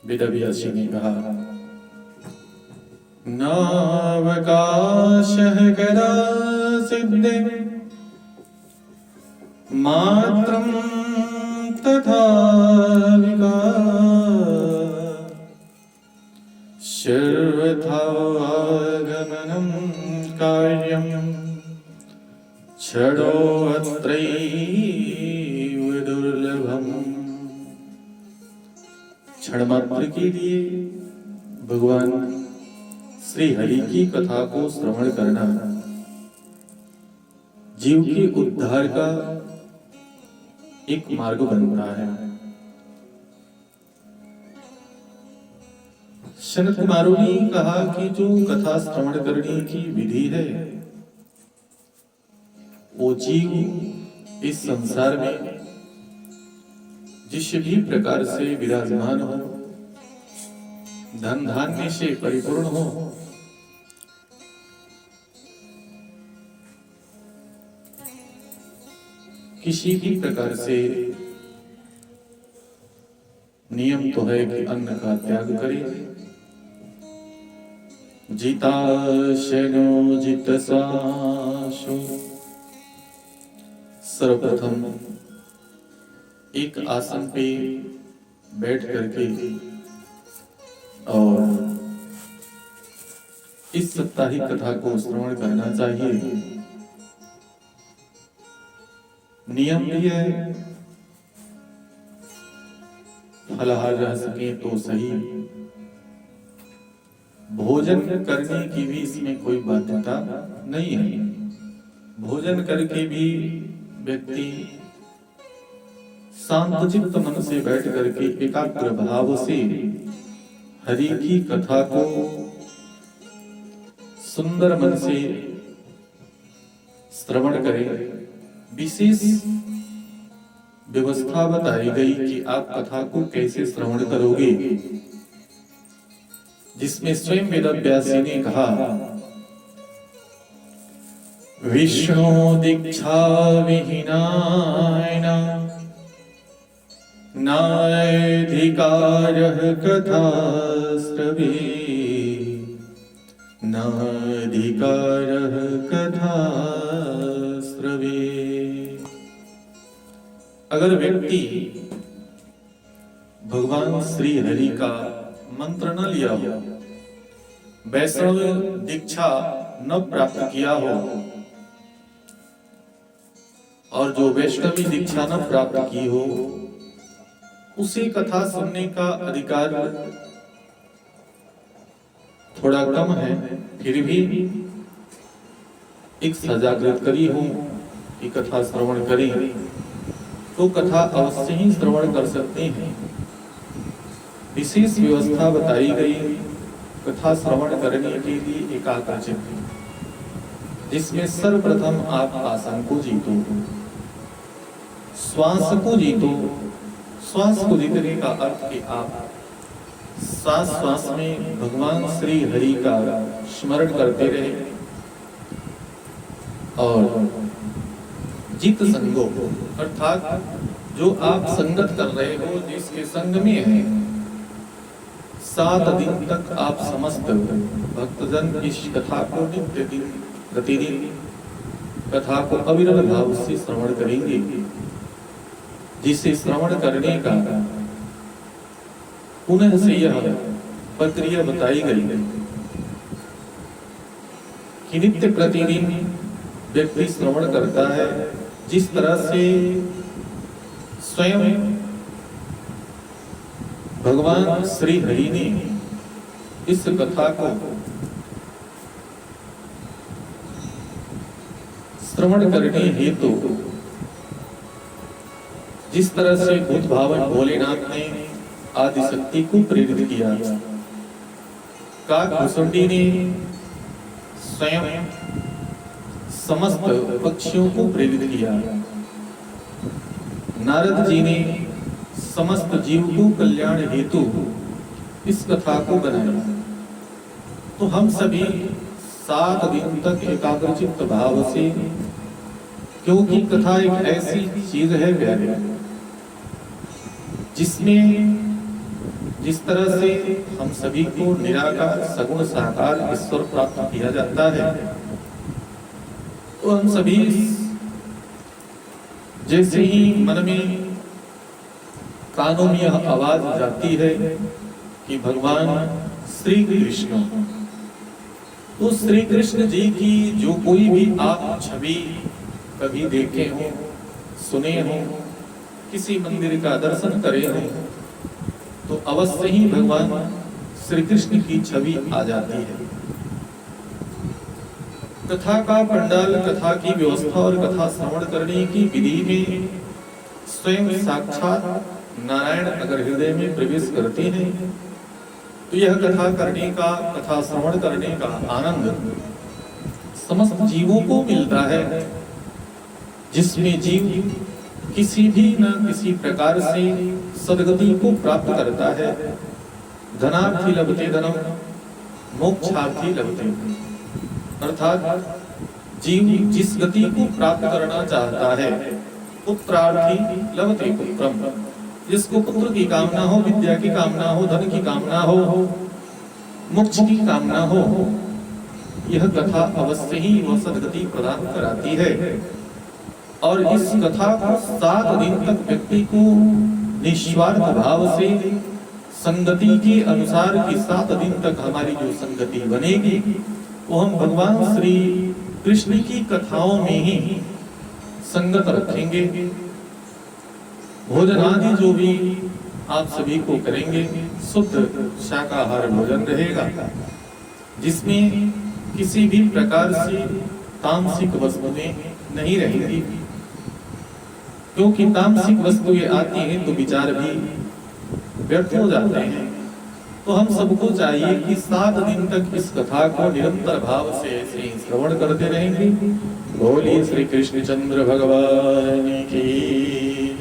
वेदव्यासी ने कहा, नावकाशः कदा सिद्धे मात्रं तथा विकार सर्वथा आगमनं कार्यं क्षणोऽत्रैव दुर्लभम्। क्षण मात्र के लिए भगवान श्री हरि की कथा को श्रवण करना जीव के उद्धार का एक मार्ग बनता है। सनत कुमारों ने कहा कि जो कथा श्रवण करने की विधि है, वो जीव इस संसार में जिस भी प्रकार से विराजमान हो, धन धान्य से परिपूर्ण हो, किसी भी प्रकार से नियम तो है कि अन्न का त्याग करे। जिताशनो जितसाशो, सर्वप्रथम एक आसन पे बैठ करके और इस साप्ताहिक कथा को श्रवण करना चाहिए। नियम भी है, फलाहार रह सके तो सही, भोजन करने की भी इसमें कोई बाध्यता नहीं है। भोजन करके भी व्यक्ति शांतचित्त मन से बैठ करके एकाग्र भाव से हरि की कथा को सुंदर मन से श्रवण करे। विशेष व्यवस्था बताई गई कि आप कथा को कैसे श्रवण करोगे, जिसमें स्वयं वेदव्यासी ने कहा, विष्णु दीक्षा विहीनाय नाधिकारः कथाश्रवे, नाधिकारः कथाश्रवे। अगर व्यक्ति भगवान श्री हरि का मंत्र न लिया हो, वैष्णव दीक्षा न प्राप्त किया हो, और जो वैष्णवी दीक्षा न प्राप्त की हो, उसे कथा सुनने का अधिकार थोड़ा कम है। फिर भी एक सजागृत करी हूं कि कथा श्रवण करें, तो कथा अवश्य ही श्रवण कर सकते हैं। विशेष व्यवस्था बताई गई कथा श्रवण करने के लिए एकाग्रचित्त, जिसमें सर्वप्रथम आप आसन को जीतो, श्वास को जीतो। श्वास को जीतने का अर्थ कि आप सांस सांस में भगवान श्री हरि का स्मरण करते रहे, और जित संगो अर्थात जो आप संगत कर रहे हो, जिसके संग में है, 7 दिन तक आप समस्त भक्तजन इस कथा को नित्य दिन प्रतिदिन कथा को अविरल भाव से श्रवण करेंगे, जिसे श्रवण करने का पुनः से यह प्रक्रिया बताई गई कि नित्य प्रतिदिन व्यक्ति श्रवण करता है। जिस तरह से स्वयं भगवान श्री हरि ने इस कथा को श्रवण करने हेतु जिस तरह से भूत भावन भोलेनाथ ने आदि शक्ति को प्रेरित किया, काकभूषुंडी ने स्वयं समस्त पक्षियों को प्रेरित किया, नारद जी ने समस्त जीव को कल्याण हेतु इस कथा को बनाया। तो हम सभी 7 दिन तक एकाग्रचित्त भाव से, क्योंकि कथा एक ऐसी चीज है प्यारे, जिसमें जिस तरह से हम सभी को निराकार सगुण साकार ईश्वर प्राप्त किया जाता है, तो हम सभी जैसे ही मन में कानों में यह आवाज जाती है कि भगवान श्री कृष्ण, तो श्री कृष्ण जी की जो कोई भी आप छवि कभी देखे हो, सुने हो, किसी मंदिर का दर्शन करे हो, तो अवश्य ही भगवान श्री कृष्ण की छवि आ जाती है। कथा का पंडाल, कथा की व्यवस्था और कथा श्रवण करने की विधि में स्वयं साक्षात नारायण अगर हृदय में प्रवेश करते हैं, तो यह कथा करने का, कथा श्रवण करने का आनंद समस्त जीवों को मिलता है, जिसमें जीव किसी भी न किसी प्रकार से सद्गति को प्राप्त करता है। धनार्थी लभते धनम, मोक्षार्थी लभते, अर्थात जीव जिस गति को प्राप्त करना चाहता है, पुत्रार्थी लभते पुत्रम, जिसको पुत्र की कामना हो, विद्या की कामना हो, धन की कामना हो, मोक्ष की कामना हो, यह कथा अवश्य ही वह सद्गति प्रदान कराती है। और इस कथा को 7 दिन तक व्यक्ति को निस्वार्थ भाव से संगति के अनुसार कि 7 दिन तक हमारी जो संगति बनेगी, वो हम भगवान श्री कृष्ण की कथाओं में ही संगत रखेंगे। भोजन आदि जो भी आप सभी को करेंगे, शुद्ध शाकाहार भोजन रहेगा, जिसमें किसी भी प्रकार से तामसिक वस्तुएं नहीं रहेंगी, क्योंकि तामसिक वस्तुएं आती हैं तो विचार भी व्यर्थ हो जाते हैं। तो हम सबको चाहिए कि 7 दिन तक इस कथा को निरंतर भाव से ऐसे ही श्रवण करते रहेंगे। बोलिए श्री कृष्ण चंद्र भगवान की।